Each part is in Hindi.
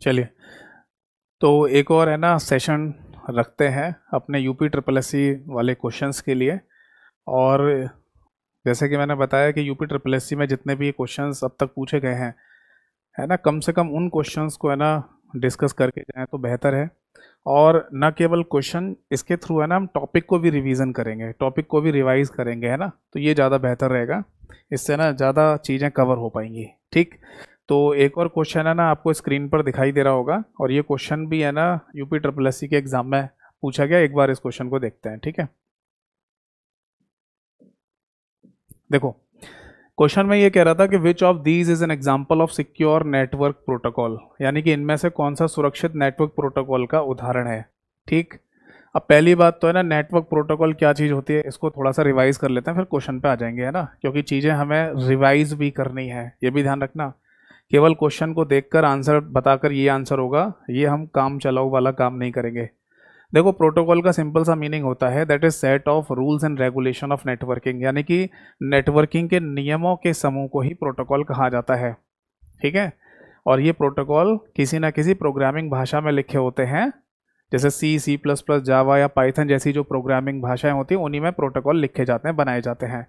चलिए, तो एक और है ना सेशन रखते हैं अपने यूपी ट्रिपल एस सी वाले क्वेश्चंस के लिए। और जैसे कि मैंने बताया कि यूपी ट्रिपल एस सी में जितने भी क्वेश्चंस अब तक पूछे गए हैं, है ना, कम से कम उन क्वेश्चंस को है ना डिस्कस करके जाएं तो बेहतर है। और न केवल क्वेश्चन, इसके थ्रू है ना हम टॉपिक को भी रिवीजन करेंगे, टॉपिक को भी रिवाइज करेंगे, है ना, तो ये ज़्यादा बेहतर रहेगा। इससे ना ज़्यादा चीज़ें कवर हो पाएंगी। ठीक, तो एक और क्वेश्चन है ना आपको स्क्रीन पर दिखाई दे रहा होगा, और ये क्वेश्चन भी है ना यूपी ट्रिपल एस सी के एग्जाम में पूछा गया। एक बार इस क्वेश्चन को देखते हैं, ठीक है। देखो, क्वेश्चन में ये कह रहा था कि which of these is an example of secure network protocol, यानी कि इनमें से कौन सा सुरक्षित नेटवर्क प्रोटोकॉल का उदाहरण है। ठीक, अब पहली बात तो है ना, नेटवर्क प्रोटोकॉल क्या चीज़ होती है, इसको थोड़ा सा रिवाइज कर लेते हैं, फिर क्वेश्चन पे आ जाएंगे, है ना, क्योंकि चीज़ें हमें रिवाइज भी करनी है, ये भी ध्यान रखना। केवल क्वेश्चन को देखकर आंसर बताकर ये आंसर होगा, ये हम काम चलाओ वाला काम नहीं करेंगे। देखो, प्रोटोकॉल का सिंपल सा मीनिंग होता है that is set of rules and regulation of networking, यानी कि नेटवर्किंग के नियमों के समूह को ही प्रोटोकॉल कहा जाता है। ठीक है, और ये प्रोटोकॉल किसी ना किसी प्रोग्रामिंग भाषा में लिखे होते हैं, जैसे सी, सी प्लस प्लस, जावा या पाइथन जैसी जो प्रोग्रामिंग भाषाएं होती हैं, उन्हीं में प्रोटोकॉल लिखे जाते हैं, बनाए जाते हैं।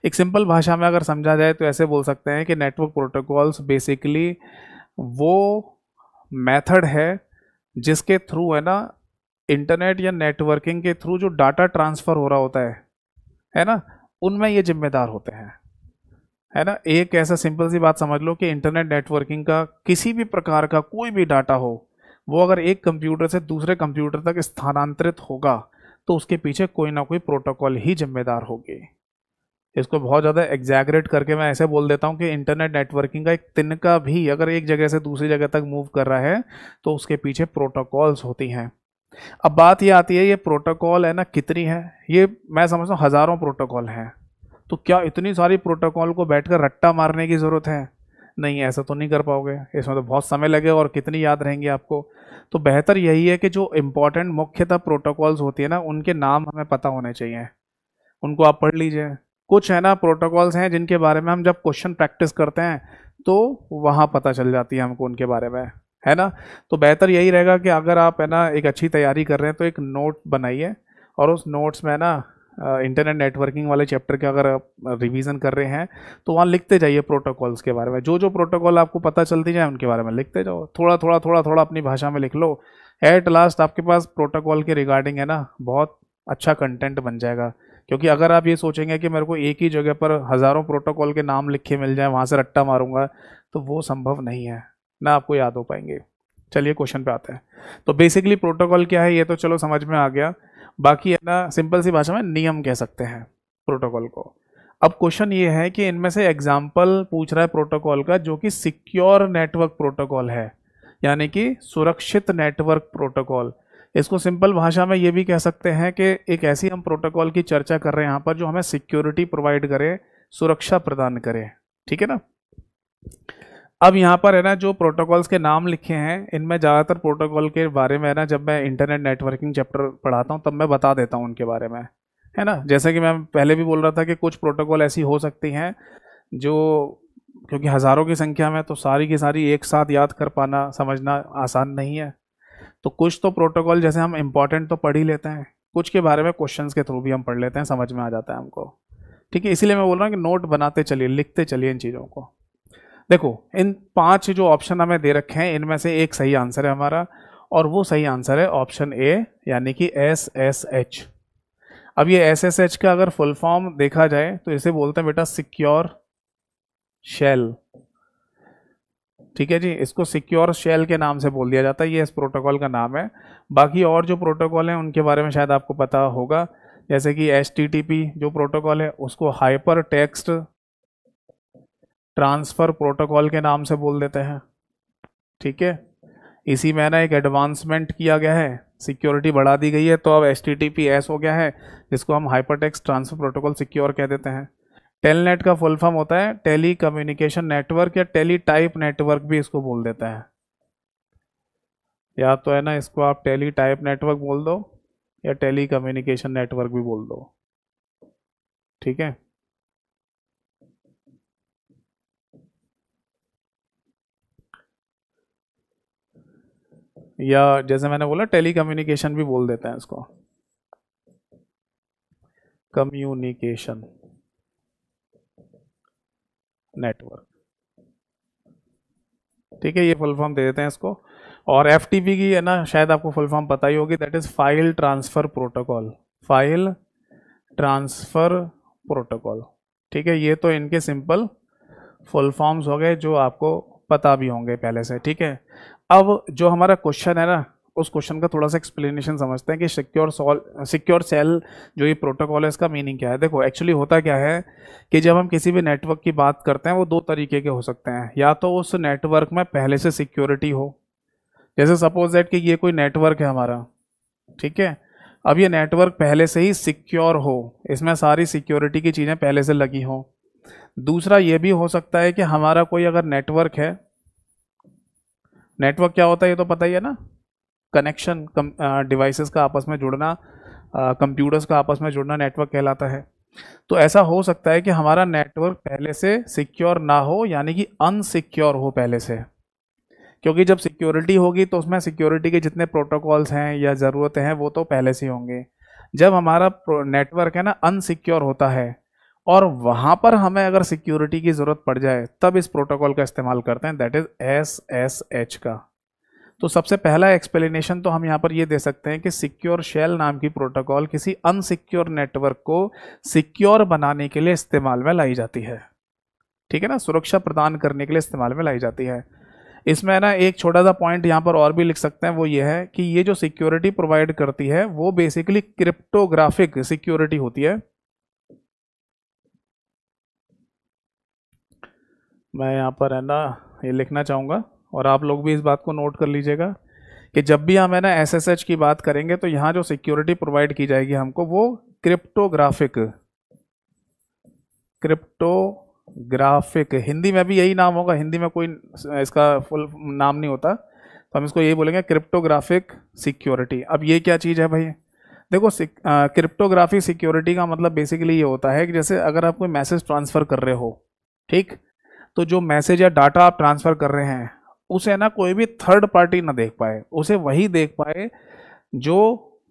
एक सिंपल भाषा में अगर समझा जाए तो ऐसे बोल सकते हैं कि नेटवर्क प्रोटोकॉल्स बेसिकली वो मेथड है जिसके थ्रू है ना इंटरनेट या नेटवर्किंग के थ्रू जो डाटा ट्रांसफर हो रहा होता है ना, उनमें ये जिम्मेदार होते हैं, है ना। एक ऐसा सिंपल सी बात समझ लो कि इंटरनेट नेटवर्किंग का किसी भी प्रकार का कोई भी डाटा हो, वो अगर एक कंप्यूटर से दूसरे कंप्यूटर तक स्थानांतरित होगा तो उसके पीछे कोई ना कोई प्रोटोकॉल ही जिम्मेदार होगी। इसको बहुत ज़्यादा एग्जैगरेट करके मैं ऐसे बोल देता हूँ कि इंटरनेट नेटवर्किंग का एक तिनका भी अगर एक जगह से दूसरी जगह तक मूव कर रहा है तो उसके पीछे प्रोटोकॉल्स होती हैं। अब बात ये आती है, ये प्रोटोकॉल है ना कितनी है, ये मैं समझता हूँ हज़ारों प्रोटोकॉल हैं। तो क्या इतनी सारी प्रोटोकॉल को बैठकर रट्टा मारने की ज़रूरत है? नहीं, ऐसा तो नहीं कर पाओगे, इसमें तो बहुत समय लगेगा और कितनी याद रहेंगी आपको। तो बेहतर यही है कि जो इम्पोर्टेंट मुख्यतः प्रोटोकॉल्स होती है ना, उनके नाम हमें पता होने चाहिए, उनको आप पढ़ लीजिए। कुछ है ना प्रोटोकॉल्स हैं जिनके बारे में हम जब क्वेश्चन प्रैक्टिस करते हैं तो वहाँ पता चल जाती है हमको उनके बारे में, है ना। तो बेहतर यही रहेगा कि अगर आप है ना एक अच्छी तैयारी कर रहे हैं तो एक नोट बनाइए, और उस नोट्स में ना इंटरनेट नेटवर्किंग वाले चैप्टर के अगर आप रिवीजन कर रहे हैं तो वहाँ लिखते जाइए प्रोटोकॉल्स के बारे में, जो जो प्रोटोकॉल आपको पता चलती जाए उनके बारे में लिखते जाओ, थोड़ा थोड़ा थोड़ा थोड़ा अपनी भाषा में लिख लो। एट लास्ट आपके पास प्रोटोकॉल के रिगार्डिंग है ना बहुत अच्छा कंटेंट बन जाएगा। क्योंकि अगर आप ये सोचेंगे कि मेरे को एक ही जगह पर हज़ारों प्रोटोकॉल के नाम लिखे मिल जाए, वहाँ से रट्टा मारूंगा, तो वो संभव नहीं है, ना आपको याद हो पाएंगे। चलिए क्वेश्चन पे आते हैं। तो बेसिकली प्रोटोकॉल क्या है ये तो चलो समझ में आ गया, बाकी है ना सिंपल सी भाषा में नियम कह सकते हैं प्रोटोकॉल को। अब क्वेश्चन ये है कि इनमें से एग्जाम्पल पूछ रहा है प्रोटोकॉल का जो कि सिक्योर नेटवर्क प्रोटोकॉल है, यानी कि सुरक्षित नेटवर्क प्रोटोकॉल। इसको सिंपल भाषा में ये भी कह सकते हैं कि एक ऐसी हम प्रोटोकॉल की चर्चा कर रहे हैं यहाँ पर जो हमें सिक्योरिटी प्रोवाइड करे, सुरक्षा प्रदान करे। ठीक है ना। अब यहाँ पर है ना जो प्रोटोकॉल्स के नाम लिखे हैं, इनमें ज़्यादातर प्रोटोकॉल के बारे में है ना जब मैं इंटरनेट नेटवर्किंग चैप्टर पढ़ाता हूँ तब मैं बता देता हूँ उनके बारे में, है ना। जैसे कि मैं पहले भी बोल रहा था कि कुछ प्रोटोकॉल ऐसी हो सकती हैं जो, क्योंकि हज़ारों की संख्या में तो सारी की सारी एक साथ याद कर पाना समझना आसान नहीं है। तो कुछ तो प्रोटोकॉल जैसे हम इंपॉर्टेंट तो पढ़ ही लेते हैं, कुछ के बारे में क्वेश्चंस के थ्रू भी हम पढ़ लेते हैं, समझ में आ जाता है हमको। ठीक है, इसीलिए मैं बोल रहा हूँ कि नोट बनाते चलिए, लिखते चलिए इन चीज़ों को। देखो, इन 5 जो ऑप्शन हमें दे रखे हैं इनमें से एक सही आंसर है हमारा, और वो सही आंसर है ऑप्शन ए, यानी कि SSH। अब ये SSH का अगर फुल फॉर्म देखा जाए तो इसे बोलते हैं बेटा सिक्योर शेल। ठीक है जी, इसको सिक्योर शेल के नाम से बोल दिया जाता है, ये इस प्रोटोकॉल का नाम है। बाकी और जो प्रोटोकॉल हैं उनके बारे में शायद आपको पता होगा, जैसे कि HTTP जो प्रोटोकॉल है उसको हाइपर टेक्स्ट ट्रांसफ़र प्रोटोकॉल के नाम से बोल देते हैं। ठीक है, इसी में ना एक एडवांसमेंट किया गया है, सिक्योरिटी बढ़ा दी गई है, तो अब HTTPS हो गया है, जिसको हम hyper text transfer protocol secure कह देते हैं। टेलनेट का फुल फॉर्म होता है टेली कम्युनिकेशन नेटवर्क, या टेली टाइप नेटवर्क भी इसको बोल देता है। या तो है ना इसको आप टेली टाइप नेटवर्क बोल दो या टेली कम्युनिकेशन नेटवर्क भी बोल दो। ठीक है, या जैसे मैंने बोला टेली कम्युनिकेशन भी बोल देते हैं इसको, कम्युनिकेशन नेटवर्क। ठीक है, ये फुल फॉर्म दे देते हैं इसको। और एफटीपी की है ना, शायद आपको फुल फॉर्म पता ही होगी, that is file transfer protocol, file transfer protocol. ठीक है, ये तो इनके सिंपल फुल फॉर्म्स हो गए जो आपको पता भी होंगे पहले से। ठीक है, अब जो हमारा क्वेश्चन है ना, उस क्वेश्चन का थोड़ा सा एक्सप्लेनेशन समझते हैं कि सिक्योर सेल जो ये प्रोटोकॉल है इसका मीनिंग क्या है। देखो एक्चुअली होता क्या है कि जब हम किसी भी नेटवर्क की बात करते हैं वो दो तरीके के हो सकते हैं, या तो उस नेटवर्क में पहले से सिक्योरिटी हो, जैसे सपोज दैट कि ये कोई नेटवर्क है हमारा, ठीक है, अब ये नेटवर्क पहले से ही सिक्योर हो, इसमें सारी सिक्योरिटी की चीज़ें पहले से लगी हों। दूसरा ये भी हो सकता है कि हमारा कोई अगर नेटवर्क है, नेटवर्क क्या होता है ये तो पता ही है ना, कनेक्शन, डिवाइसेस का आपस में जुड़ना, कंप्यूटर्स का आपस में जुड़ना नेटवर्क कहलाता है। तो ऐसा हो सकता है कि हमारा नेटवर्क पहले से सिक्योर ना हो, यानी कि अनसिक्योर हो पहले से, क्योंकि जब सिक्योरिटी होगी तो उसमें सिक्योरिटी के जितने प्रोटोकॉल्स हैं या ज़रूरतें हैं वो तो पहले से होंगे। जब हमारा नेटवर्क है ना अनसिक्योर होता है और वहाँ पर हमें अगर सिक्योरिटी की ज़रूरत पड़ जाए तब इस प्रोटोकॉल का इस्तेमाल करते हैं, दैट इज़ SSH का। तो सबसे पहला एक्सप्लेनेशन तो हम यहाँ पर ये दे सकते हैं कि सिक्योर शेल नाम की प्रोटोकॉल किसी अनसिक्योर नेटवर्क को सिक्योर बनाने के लिए इस्तेमाल में लाई जाती है। ठीक है ना, सुरक्षा प्रदान करने के लिए इस्तेमाल में लाई जाती है। इसमें ना एक छोटा सा पॉइंट यहाँ पर और भी लिख सकते हैं, वो ये है कि ये जो सिक्योरिटी प्रोवाइड करती है वो बेसिकली क्रिप्टोग्राफिक सिक्योरिटी होती है। मैं यहाँ पर है ना ये लिखना चाहूँगा और आप लोग भी इस बात को नोट कर लीजिएगा कि जब भी हम है ना SSH की बात करेंगे तो यहाँ जो सिक्योरिटी प्रोवाइड की जाएगी हमको वो क्रिप्टोग्राफिक, हिंदी में भी यही नाम होगा, हिंदी में कोई इसका फुल नाम नहीं होता, तो हम इसको यही बोलेंगे क्रिप्टोग्राफिक सिक्योरिटी। अब ये क्या चीज़ है भाई, देखो क्रिप्टोग्राफिक सिक्योरिटी का मतलब बेसिकली ये होता है कि जैसे अगर आप कोई मैसेज ट्रांसफ़र कर रहे हो, ठीक, तो जो मैसेज या डाटा आप ट्रांसफ़र कर रहे हैं उसे ना कोई भी थर्ड पार्टी ना देख पाए, उसे वही देख पाए जो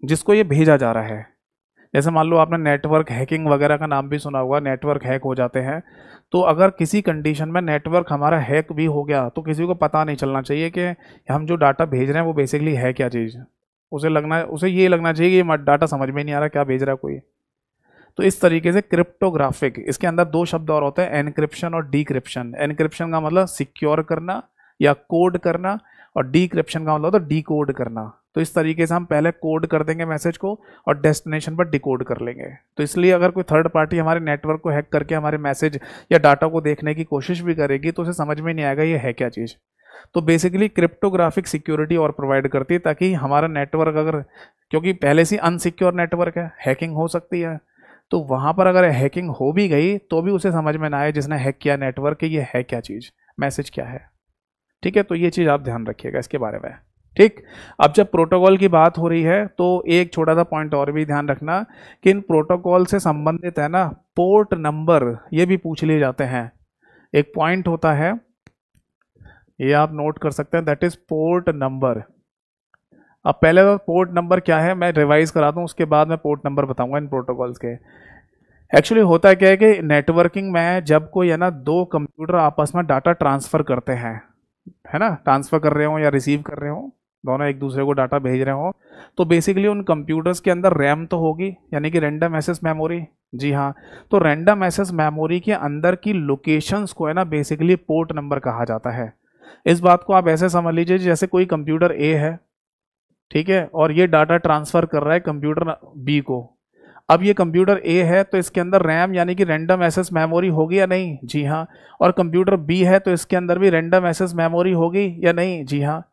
जिसको ये भेजा जा रहा है। जैसे मान लो आपने नेटवर्क हैकिंग वगैरह का नाम भी सुना होगा, नेटवर्क हैक हो जाते हैं, तो अगर किसी कंडीशन में नेटवर्क हमारा हैक भी हो गया तो किसी को पता नहीं चलना चाहिए कि हम जो डाटा भेज रहे हैं वो बेसिकली है क्या चीज़, उसे ये लगना चाहिए कि ये डाटा समझ में नहीं आ रहा क्या भेज रहा है कोई। तो इस तरीके से क्रिप्टोग्राफिक, इसके अंदर दो शब्द और होते हैं, एनक्रिप्शन और डीक्रिप्शन। एनक्रिप्शन का मतलब सिक्योर करना या कोड करना, और डीक्रिप्शन का मतलब होता है डीकोड करना। तो इस तरीके से हम पहले कोड कर देंगे मैसेज को और डेस्टिनेशन पर डिकोड कर लेंगे। तो इसलिए अगर कोई थर्ड पार्टी हमारे नेटवर्क को हैक करके हमारे मैसेज या डाटा को देखने की कोशिश भी करेगी तो उसे समझ में नहीं आएगा ये है क्या चीज़। तो बेसिकली क्रिप्टोग्राफिक सिक्योरिटी और प्रोवाइड करती है ताकि हमारा नेटवर्क अगर, क्योंकि पहले से अनसिक्योर नेटवर्क है, हैकिंग हो सकती है, तो वहाँ पर अगर हैकिंग हो भी गई तो भी उसे समझ में ना आए जिसने हैक किया नेटवर्क कि ये है क्या चीज़, मैसेज क्या है। ठीक है, तो ये चीज़ आप ध्यान रखिएगा इसके बारे में। ठीक, अब जब प्रोटोकॉल की बात हो रही है तो एक छोटा सा पॉइंट और भी ध्यान रखना कि इन प्रोटोकॉल से संबंधित है ना पोर्ट नंबर ये भी पूछ लिए जाते हैं। एक पॉइंट होता है, ये आप नोट कर सकते हैं, दैट इज पोर्ट नंबर। अब पहले तो पोर्ट नंबर क्या है मैं रिवाइज करा दूं, उसके बाद मैं पोर्ट नंबर बताऊंगा इन प्रोटोकॉल्स के। एक्चुअली होता क्या है कि नेटवर्किंग में जब कोई है ना दो कंप्यूटर आपस में डाटा ट्रांसफ़र करते हैं, है ना, ट्रांसफ़र कर रहे हो या रिसीव कर रहे हो, दोनों एक दूसरे को डाटा भेज रहे हो, तो बेसिकली उन कंप्यूटर्स के अंदर रैम तो होगी, यानी कि रैंडम एक्सेस मेमोरी। जी हाँ, तो रैंडम एक्सेस मेमोरी के अंदर की लोकेशंस को है ना बेसिकली पोर्ट नंबर कहा जाता है। इस बात को आप ऐसे समझ लीजिए जैसे कोई कंप्यूटर ए है, ठीक है, और ये डाटा ट्रांसफ़र कर रहा है कंप्यूटर बी को। अब ये कंप्यूटर ए है तो इसके अंदर रैम यानी कि रैंडम एक्सेस मेमोरी होगी या नहीं, जी हाँ, और कंप्यूटर बी है तो इसके अंदर भी रैंडम एक्सेस मेमोरी होगी या नहीं, जी हाँ।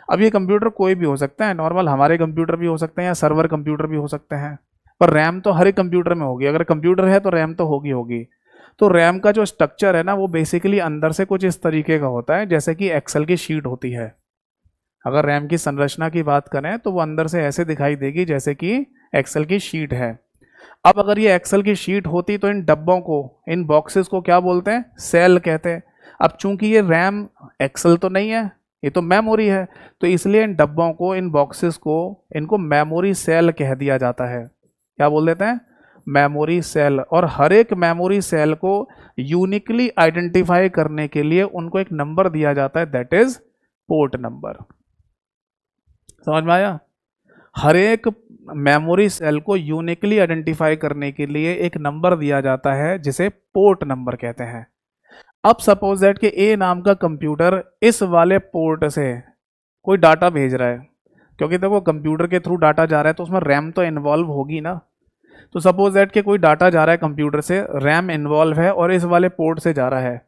अब ये कंप्यूटर कोई भी हो सकता है, नॉर्मल हमारे कंप्यूटर भी हो सकते हैं या सर्वर कंप्यूटर भी हो सकते हैं, पर रैम तो हर एक कंप्यूटर में होगी, अगर कंप्यूटर है तो रैम तो होगी। तो रैम का जो स्ट्रक्चर है ना वो बेसिकली अंदर से कुछ इस तरीके का होता है जैसे कि एक्सेल की शीट होती है। अगर रैम की संरचना की बात करें तो वो अंदर से ऐसे दिखाई देगी जैसे कि एक्सेल की शीट है। अब अगर ये एक्सेल की शीट होती तो इन डब्बों को, इन बॉक्सेस को क्या बोलते हैं, सेल कहते हैं। अब चूंकि ये रैम एक्सेल तो नहीं है, ये तो मेमोरी है। तो इसलिए इन डब्बों को, इन बॉक्सेस को, इनको मेमोरी सेल कह दिया जाता है। क्या बोल देते हैं? Memory cell. और हर एक मेमोरी सेल को यूनिकली आइडेंटिफाई करने के लिए उनको एक नंबर दिया जाता है, दैट इज पोर्ट नंबर। समझ में आया? हर एक मेमोरी सेल को यूनिकली आइडेंटिफाई करने के लिए एक नंबर दिया जाता है जिसे पोर्ट नंबर कहते हैं। अब सपोज दैट कि ए नाम का कंप्यूटर इस वाले पोर्ट से कोई डाटा भेज रहा है, क्योंकि देखो कंप्यूटर के थ्रू डाटा जा रहा है तो उसमें रैम तो इन्वॉल्व होगी ना। तो सपोज दैट कि कोई डाटा जा रहा है कंप्यूटर से, रैम इन्वॉल्व है और इस वाले पोर्ट से जा रहा है,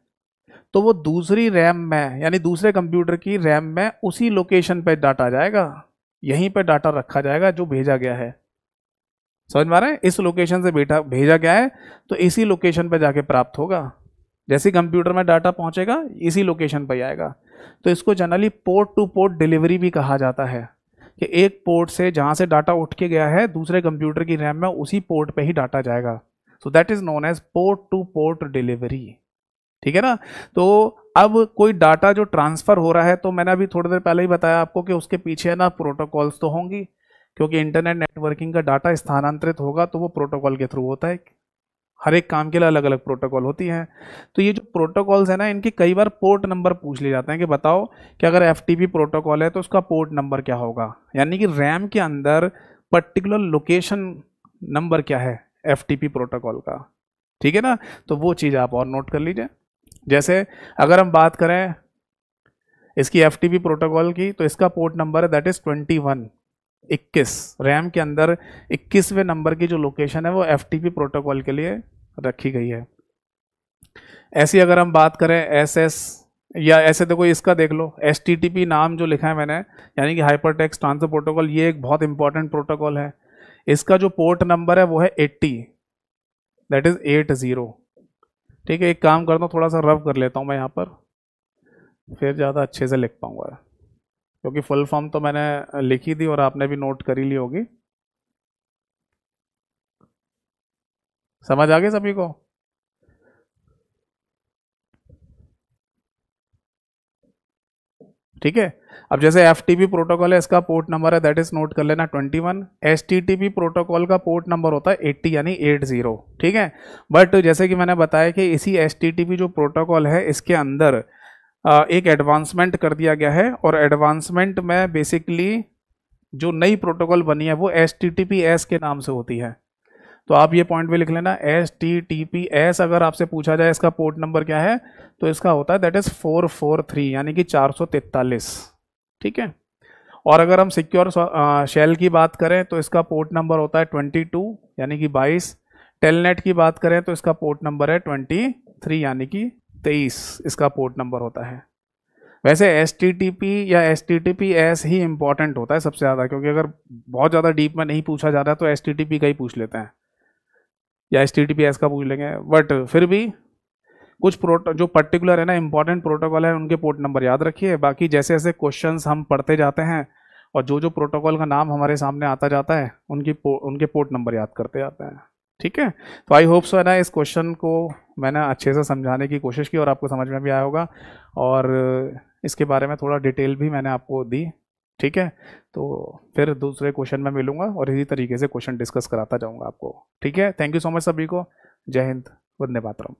तो वो दूसरी रैम में यानी दूसरे कंप्यूटर की रैम में उसी लोकेशन पे डाटा जाएगा, यहीं पे डाटा रखा जाएगा जो भेजा गया है। समझ में आ रहा है? इस लोकेशन से भेजा गया है तो इसी लोकेशन पे जाके प्राप्त होगा। जैसे कंप्यूटर में डाटा पहुंचेगा इसी लोकेशन पर आएगा। तो इसको generally port to port delivery भी कहा जाता है, कि एक पोर्ट से जहां से डाटा उठ के गया है दूसरे कंप्यूटर की रैम में उसी पोर्ट पे ही डाटा जाएगा। So that is known as port to port delivery. ठीक है ना? तो अब कोई डाटा जो ट्रांसफर हो रहा है, तो मैंने अभी थोड़ी देर पहले ही बताया आपको कि उसके पीछे ना प्रोटोकॉल्स तो होंगी, क्योंकि इंटरनेट नेटवर्किंग का डाटा स्थानांतरित होगा तो वो प्रोटोकॉल के थ्रू होता है। हर एक काम के लिए अलग अलग प्रोटोकॉल होती हैं। तो ये जो प्रोटोकॉल्स है ना, इनके कई बार पोर्ट नंबर पूछ लिए जाते हैं कि बताओ कि अगर FTP प्रोटोकॉल है तो उसका पोर्ट नंबर क्या होगा, यानी कि रैम के अंदर पर्टिकुलर लोकेशन नंबर क्या है FTP प्रोटोकॉल का। ठीक है ना? तो वो चीज़ आप और नोट कर लीजिए। जैसे अगर हम बात करें इसकी FTP प्रोटोकॉल की, तो इसका पोर्ट नंबर है दैट इज 21 रैम के अंदर 21वें नंबर की जो लोकेशन है वो FTP प्रोटोकॉल के लिए रखी गई है। ऐसी अगर हम बात करें SS, या ऐसे देखो इसका देख लो HTTP नाम जो लिखा है मैंने, यानी कि हाइपर टेक्स्ट ट्रांसफर प्रोटोकॉल, ये एक बहुत इंपॉर्टेंट प्रोटोकॉल है। इसका जो पोर्ट नंबर है वो है 80, दैट इज 80। ठीक है, एक काम करता हूँ, थोड़ा सा रफ कर लेता हूँ मैं यहाँ पर, फिर ज़्यादा अच्छे से लिख पाऊंगा, क्योंकि फुल फॉर्म तो मैंने लिखी थी और आपने भी नोट करी ली होगी। समझ आ गए सभी को? ठीक है। अब जैसे FTP प्रोटोकॉल है, इसका पोर्ट नंबर है दैट इज नोट कर लेना 21। HTTP प्रोटोकॉल का पोर्ट नंबर होता है 80 यानी 80। ठीक है। बट जैसे कि मैंने बताया कि इसी HTTP जो प्रोटोकॉल है इसके अंदर एक एडवांसमेंट कर दिया गया है, और एडवांसमेंट में बेसिकली जो नई प्रोटोकॉल बनी है वो HTTPS के नाम से होती है। तो आप ये पॉइंट भी लिख लेना, HTTPS अगर आपसे पूछा जाए इसका पोर्ट नंबर क्या है, तो इसका होता है दैट इज 443 यानी कि 443। ठीक है। और अगर हम सिक्योर शेल की बात करें तो इसका पोर्ट नंबर होता है 22 यानी कि 22। टेलनेट की बात करें तो इसका पोर्ट नंबर है 23 यानी कि 23 इसका पोर्ट नंबर होता है। वैसे HTTP या HTTPS ही इंपॉर्टेंट होता है सबसे ज़्यादा, क्योंकि अगर बहुत ज़्यादा डीप में नहीं पूछा जा रहा है तो HTTP का ही पूछ लेते हैं या HTTPS का पूछ लेंगे। बट फिर भी कुछ जो पर्टिकुलर है ना इंपॉर्टेंट प्रोटोकॉल है उनके पोर्ट नंबर याद रखिए। बाकी जैसे जैसे क्वेश्चंस हम पढ़ते जाते हैं और जो जो प्रोटोकॉल का नाम हमारे सामने आता जाता है उनके पोर्ट नंबर याद करते जाते हैं। ठीक है। तो आई होप सो है ना, इस क्वेश्चन को मैंने अच्छे से समझाने की कोशिश की और आपको समझ में भी आया होगा, और इसके बारे में थोड़ा डिटेल भी मैंने आपको दी। ठीक है। तो फिर दूसरे क्वेश्चन में मिलूंगा और इसी तरीके से क्वेश्चन डिस्कस कराता जाऊंगा आपको। ठीक है। थैंक यू सो मच सभी को। जय हिंद, वंदे मातरम।